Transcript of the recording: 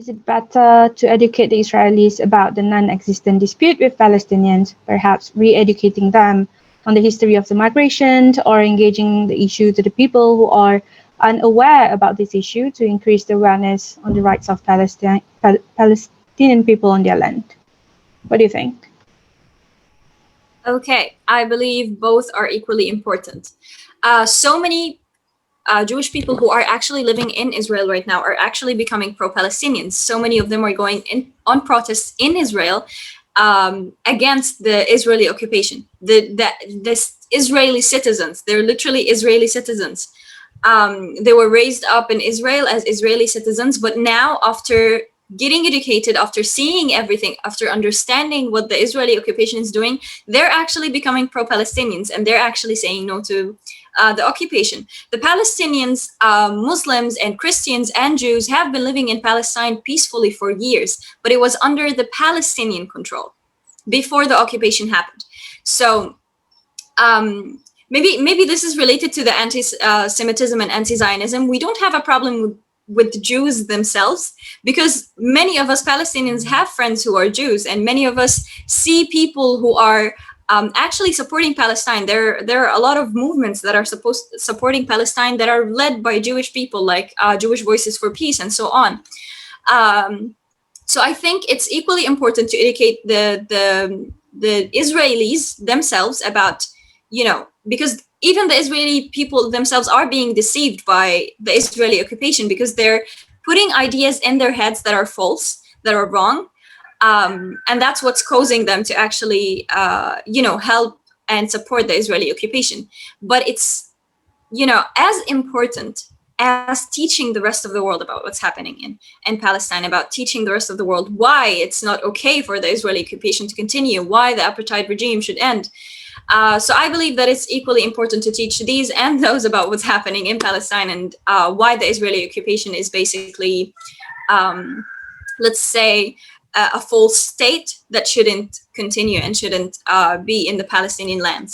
Is it better to educate the Israelis about the non-existent dispute with Palestinians, perhaps re-educating them on the history of the migration, or engaging the issue to the people who are unaware about this issue to increase the awareness on the rights of Palestinian people on their land? What do you think? Okay, I believe both are equally important. So many Jewish people who are actually living in Israel right now are actually becoming pro-Palestinians. So many of them are going on protests in Israel against the Israeli occupation. The Israeli citizens, they're literally Israeli citizens. They were raised up in Israel as Israeli citizens, but now after getting educated, after seeing everything, after understanding what the Israeli occupation is doing, they're actually becoming pro-Palestinians, and they're actually saying no to the occupation. The Palestinians, Muslims and Christians and Jews have been living in Palestine peacefully for years, but it was under the Palestinian control before the occupation happened. So maybe this is related to the anti-Semitism and anti-Zionism. We don't have a problem with the Jews themselves, because many of us Palestinians have friends who are Jews, and many of us see people who are actually supporting Palestine. There are a lot of movements that are supporting Palestine that are led by Jewish people, like Jewish Voices for Peace and so on. So I think it's equally important to educate the Israelis themselves about, because even the Israeli people themselves are being deceived by the Israeli occupation, because they're putting ideas in their heads that are false, that are wrong. And that's what's causing them to actually, help and support the Israeli occupation. But it's, as important as teaching the rest of the world about what's happening in Palestine, about teaching the rest of the world why it's not okay for the Israeli occupation to continue, why the apartheid regime should end. So I believe that it's equally important to teach these and those about what's happening in Palestine, and why the Israeli occupation is basically, let's say, a false state that shouldn't continue and shouldn't be in the Palestinian lands.